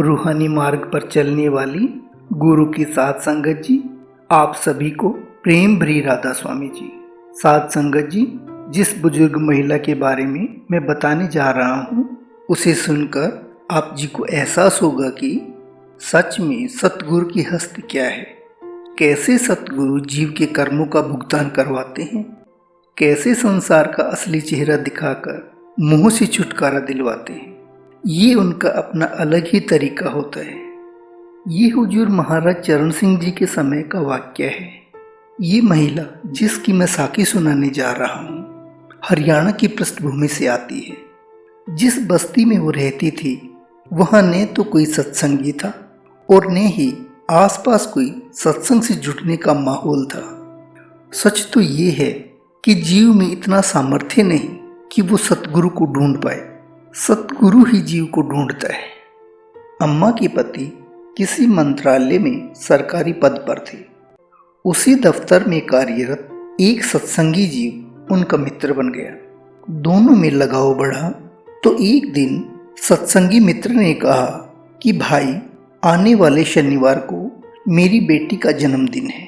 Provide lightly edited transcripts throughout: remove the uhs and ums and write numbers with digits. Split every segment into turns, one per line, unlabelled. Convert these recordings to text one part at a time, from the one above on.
रूहानी मार्ग पर चलने वाली गुरु की साध संगत जी, आप सभी को प्रेम भरी राधा स्वामी जी। साध संगत जी, जिस बुजुर्ग महिला के बारे में मैं बताने जा रहा हूँ, उसे सुनकर आप जी को एहसास होगा कि सच में सतगुरु की हस्ती क्या है। कैसे सतगुरु जीव के कर्मों का भुगतान करवाते हैं, कैसे संसार का असली चेहरा दिखाकर मोह से छुटकारा दिलवाते हैं। ये उनका अपना अलग ही तरीका होता है। ये हुजूर महाराज चरण सिंह जी के समय का वाक्य है। ये महिला जिसकी मैं साखी सुनाने जा रहा हूँ, हरियाणा की पृष्ठभूमि से आती है। जिस बस्ती में वो रहती थी, वहाँ न तो कोई सत्संगी था और न ही आसपास कोई सत्संग से जुड़ने का माहौल था। सच तो ये है कि जीव में इतना सामर्थ्य नहीं कि वो सतगुरु को ढूंढ पाए। सतगुरु ही जीव को ढूंढता है। अम्मा के पति किसी मंत्रालय में सरकारी पद पर थे। उसी दफ्तर में कार्यरत एक सत्संगी जीव उनका मित्र बन गया। दोनों में लगाव बढ़ा तो एक दिन सत्संगी मित्र ने कहा कि भाई, आने वाले शनिवार को मेरी बेटी का जन्मदिन है।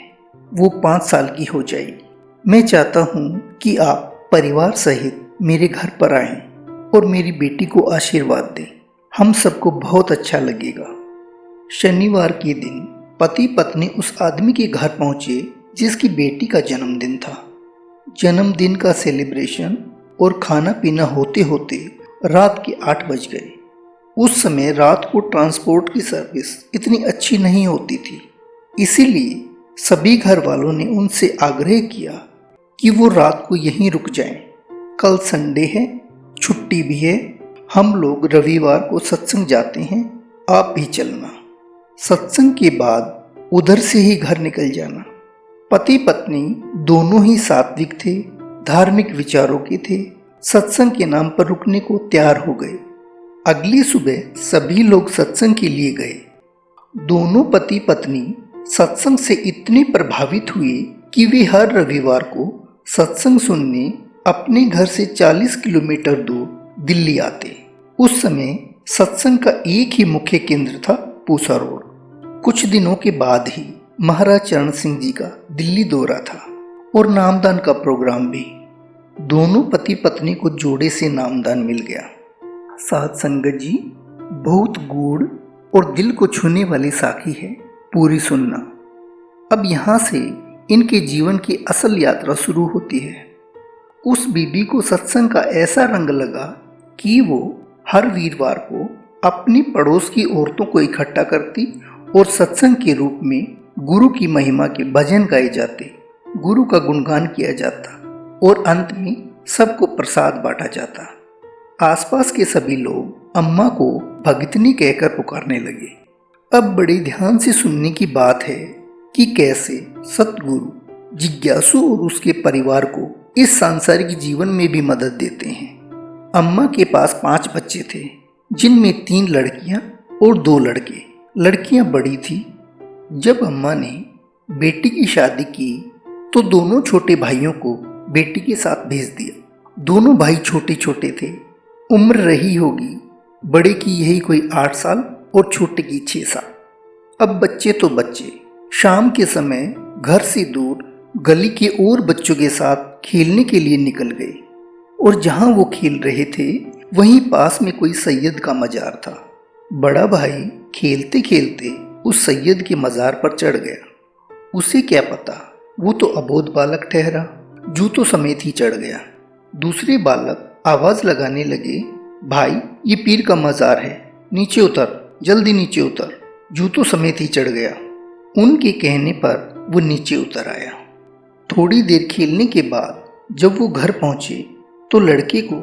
वो 5 साल की हो जाएगी। मैं चाहता हूँ कि आप परिवार सहित मेरे घर पर आएं और मेरी बेटी को आशीर्वाद दें। हम सबको बहुत अच्छा लगेगा। शनिवार के दिन पति पत्नी उस आदमी के घर पहुंचे जिसकी बेटी का जन्मदिन था। जन्मदिन का सेलिब्रेशन और खाना पीना होते होते रात के 8 बज गए। उस समय रात को ट्रांसपोर्ट की सर्विस इतनी अच्छी नहीं होती थी, इसीलिए सभी घर वालों ने उनसे आग्रह किया कि वो रात को यहीं रुक जाएं। कल संडे है, छुट्टी भी है। हम लोग रविवार को सत्संग जाते हैं, आप भी चलना। सत्संग के बाद उधर से ही घर निकल जाना। पति पत्नी दोनों ही सात्विक थे, धार्मिक विचारों के थे। सत्संग के नाम पर रुकने को तैयार हो गए। अगली सुबह सभी लोग सत्संग के लिए गए। दोनों पति पत्नी सत्संग से इतने प्रभावित हुए कि वे हर रविवार को सत्संग सुनने अपने घर से 40 किलोमीटर दूर दिल्ली आते। उस समय सत्संग का एक ही मुख्य केंद्र था, पूसा रोड। कुछ दिनों के बाद ही महाराज चरण सिंह जी का दिल्ली दौरा था और नामदान का प्रोग्राम भी। दोनों पति पत्नी को जोड़े से नामदान मिल गया। साध संगत जी, बहुत गूढ़ और दिल को छूने वाली साखी है, पूरी सुनना। अब यहाँ से इनके जीवन की असल यात्रा शुरू होती है। उस बीबी को सत्संग का ऐसा रंग लगा कि वो हर वीरवार को अपनी पड़ोस की औरतों को इकट्ठा करती और सत्संग के रूप में गुरु की महिमा के भजन गाए जाते, गुरु का गुणगान किया जाता और अंत में सबको प्रसाद बांटा जाता। आसपास के सभी लोग अम्मा को भगतनी कहकर पुकारने लगे। अब बड़े ध्यान से सुनने की बात है कि कैसे सतगुरु जिज्ञासु और उसके परिवार को इस सांसारिक जीवन में भी मदद देते हैं। अम्मा के पास 5 बच्चे थे, जिनमें 3 लड़कियां और 2 लड़के। लड़कियां बड़ी थी। जब अम्मा ने बेटी की शादी की तो दोनों छोटे भाइयों को बेटी के साथ भेज दिया। दोनों भाई छोटे छोटे थे। उम्र रही होगी बड़े की यही कोई 8 साल और छोटे की 6 साल। अब बच्चे तो बच्चे शाम के समय घर से दूर गली के और बच्चों के साथ खेलने के लिए निकल गए और जहां वो खेल रहे थे वहीं पास में कोई सैयद का मजार था। बड़ा भाई खेलते खेलते उस सैयद के मजार पर चढ़ गया। उसे क्या पता, वो तो अबोध बालक ठहरा, जूतों समेत ही चढ़ गया। दूसरे बालक आवाज लगाने लगे, भाई ये पीर का मजार है, नीचे उतर, जल्दी नीचे उतर। जूतों समेत ही चढ़ गया। उनके कहने पर वो नीचे उतर आया। थोड़ी देर खेलने के बाद जब वो घर पहुंचे तो लड़के को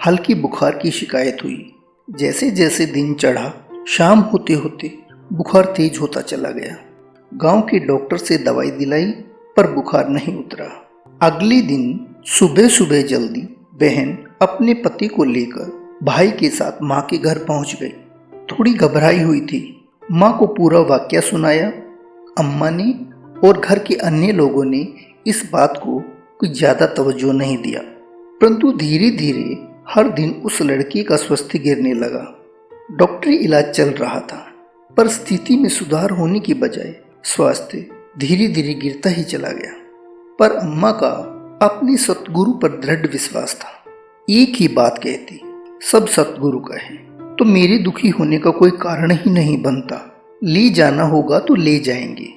हल्की बुखार की शिकायत हुई। जैसे जैसे दिन चढ़ा, शाम होते होते बुखार तेज होता चला गया। गांव के डॉक्टर से दवाई दिलाई पर बुखार नहीं उतरा। अगले दिन सुबह सुबह जल्दी बहन अपने पति को लेकर भाई के साथ माँ के घर पहुंच गई। थोड़ी घबराई हुई थी। माँ को पूरा वाकया सुनाया। अम्मा ने और घर के अन्य लोगों ने इस बात को कुछ ज़्यादा तवज्जो नहीं दिया, परंतु धीरे धीरे हर दिन उस लड़की का स्वास्थ्य गिरने लगा। डॉक्टरी इलाज चल रहा था, पर स्थिति में सुधार होने की बजाय स्वास्थ्य धीरे धीरे गिरता ही चला गया। पर अम्मा का अपने सतगुरु पर दृढ़ विश्वास था। एक ही बात कहती, सब सतगुरु का है तो मेरे दुखी होने का कोई कारण ही नहीं बनता, ले जाना होगा तो ले जाएंगे।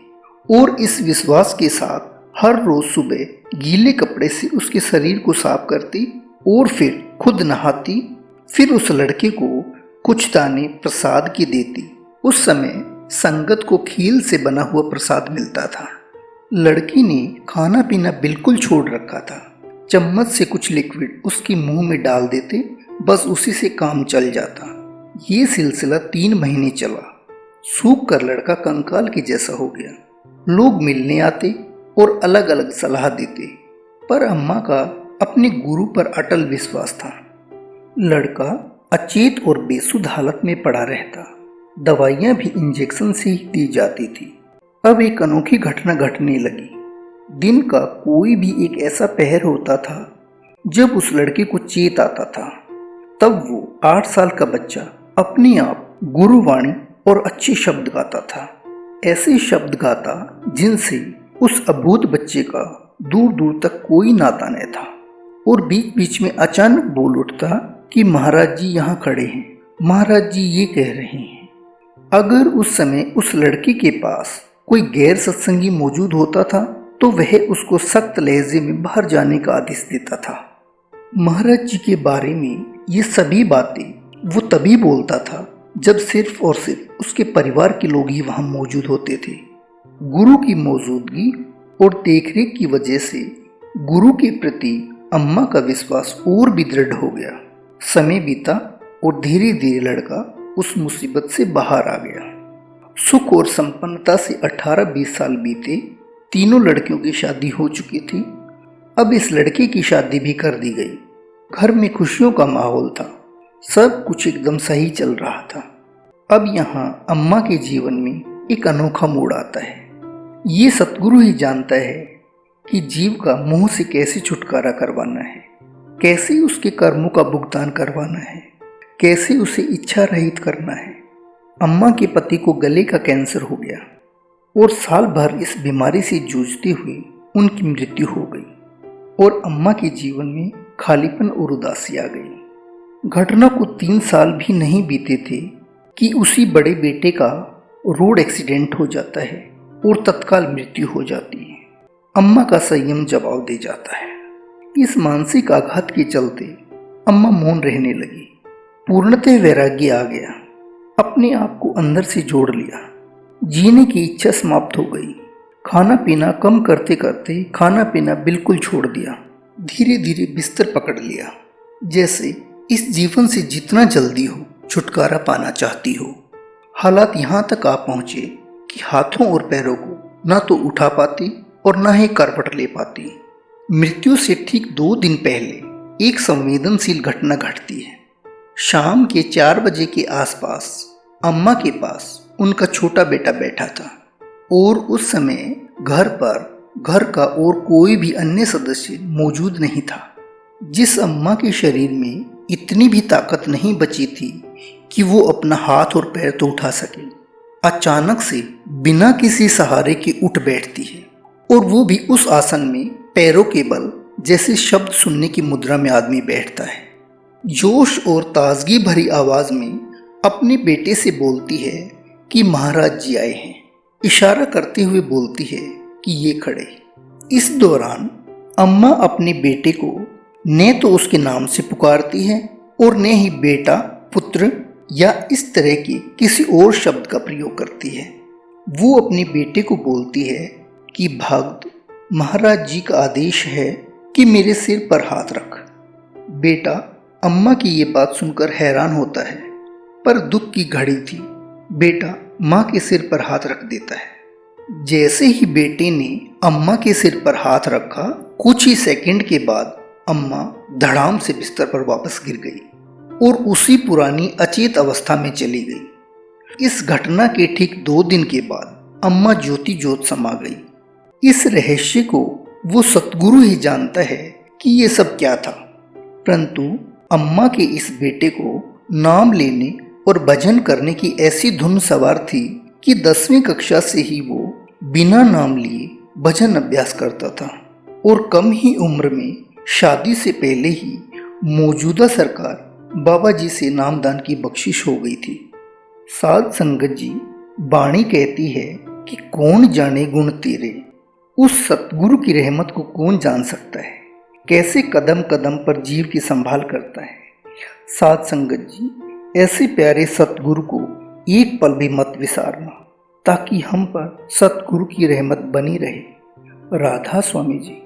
और इस विश्वास के साथ हर रोज सुबह गीले कपड़े से उसके शरीर को साफ करती और फिर खुद नहाती। फिर उस लड़के को कुछ दाने प्रसाद के देती। उस समय संगत को खील से बना हुआ प्रसाद मिलता था। लड़की ने खाना पीना बिल्कुल छोड़ रखा था। चम्मच से कुछ लिक्विड उसके मुंह में डाल देते, बस उसी से काम चल जाता। ये सिलसिला 3 महीने चला। सूख कर लड़का कंकाल के जैसा हो गया। लोग मिलने आते और अलग अलग सलाह देते, पर अम्मा का अपने गुरु पर अटल विश्वास था। लड़का अचेत और बेसुध हालत में पड़ा रहता। दवाइयां भी इंजेक्शन से ही दी जाती थी। अब एक अनोखी घटना घटने लगी। दिन का कोई भी एक ऐसा पहर होता था जब उस लड़के को चेत आता था। तब वो 8 साल का बच्चा अपने आप गुरुवाणी और अच्छे शब्द गाता था। ऐसे शब्द गाता जिनसे उस अबूझ बच्चे का दूर दूर तक कोई नाता न था। और बीच बीच में अचानक बोल उठता कि महाराज जी यहाँ खड़े हैं, महाराज जी ये कह रहे हैं। अगर उस समय उस लड़के के पास कोई गैर सत्संगी मौजूद होता था तो वह उसको सख्त लहजे में बाहर जाने का आदेश देता था। महाराज जी के बारे में ये सभी बातें वो तभी बोलता था जब सिर्फ और सिर्फ उसके परिवार के लोग ही वहां मौजूद होते थे। गुरु की मौजूदगी और देखरेख की वजह से गुरु के प्रति अम्मा का विश्वास और भी दृढ़ हो गया। समय बीता और धीरे धीरे लड़का उस मुसीबत से बाहर आ गया। सुख और संपन्नता से 18-20 साल बीते। तीनों लड़कियों की शादी हो चुकी थी। अब इस लड़के की शादी भी कर दी गई। घर में खुशियों का माहौल था। सब कुछ एकदम सही चल रहा था। अब यहाँ अम्मा के जीवन में एक अनोखा मोड़ आता है। ये सतगुरु ही जानता है कि जीव का मोह से कैसे छुटकारा करवाना है, कैसे उसके कर्मों का भुगतान करवाना है, कैसे उसे इच्छा रहित करना है। अम्मा के पति को गले का कैंसर हो गया और साल भर इस बीमारी से जूझते हुए उनकी मृत्यु हो गई और अम्मा के जीवन में खालीपन और उदासी आ गई। घटना को 3 साल भी नहीं बीते थे कि उसी बड़े बेटे का रोड एक्सीडेंट हो जाता है और तत्काल मृत्यु हो जाती है। अम्मा का संयम जवाब दे जाता है। इस मानसिक आघात के चलते अम्मा मौन रहने लगी। पूर्णतः वैराग्य आ गया। अपने आप को अंदर से जोड़ लिया। जीने की इच्छा समाप्त हो गई। खाना पीना कम करते करते खाना पीना बिल्कुल छोड़ दिया। धीरे धीरे बिस्तर पकड़ लिया। जैसे इस जीवन से जितना जल्दी हो छुटकारा पाना चाहती हो। हालात यहाँ तक आ पहुँचे कि हाथों और पैरों को ना तो उठा पाती और ना ही करवट ले पाती। मृत्यु से ठीक 2 दिन पहले एक संवेदनशील घटना घटती है। शाम के 4 बजे के आसपास अम्मा के पास उनका छोटा बेटा बैठा था और उस समय घर पर घर का और कोई भी अन्य सदस्य मौजूद नहीं था। जिस अम्मा के शरीर में इतनी भी ताकत नहीं बची थी कि वो अपना हाथ और पैर तो उठा सके, अचानक से बिना किसी सहारे के उठ बैठती है और वो भी उस आसन में पैरों के बल, जैसे शब्द सुनने की मुद्रा में आदमी बैठता है। जोश और ताजगी भरी आवाज में अपने बेटे से बोलती है कि महाराज जी आए हैं। इशारा करते हुए बोलती है कि ये खड़े। इस दौरान अम्मा अपने बेटे को न तो उसके नाम से पुकारती है और न ही बेटा, पुत्र या इस तरह के किसी और शब्द का प्रयोग करती है। वो अपने बेटे को बोलती है कि भक्त, महाराज जी का आदेश है कि मेरे सिर पर हाथ रख। बेटा अम्मा की ये बात सुनकर हैरान होता है, पर दुख की घड़ी थी। बेटा माँ के सिर पर हाथ रख देता है। जैसे ही बेटे ने अम्मा के सिर पर हाथ रखा, कुछ ही सेकंड के बाद अम्मा धड़ाम से बिस्तर पर वापस गिर गई और उसी पुरानी अचेत अवस्था में चली गई। इस घटना के ठीक 2 दिन के बाद अम्मा ज्योति ज्योत समा गई। इस रहस्य को वो सतगुरु ही जानता है कि ये सब क्या था, परंतु अम्मा के इस बेटे को नाम लेने और भजन करने की ऐसी धुन सवार थी कि 10वीं कक्षा से ही वो बिना नाम लिए भजन अभ्यास करता था और कम ही उम्र में शादी से पहले ही मौजूदा सरकार बाबा जी से नामदान की बख्शिश हो गई थी। साध संगत जी, बाणी कहती है कि कौन जाने गुण तेरे, उस सतगुरु की रहमत को कौन जान सकता है, कैसे कदम कदम पर जीव की संभाल करता है। साध संगत जी, ऐसे प्यारे सतगुरु को एक पल भी मत विसारना, ताकि हम पर सतगुरु की रहमत बनी रहे। राधा स्वामी जी।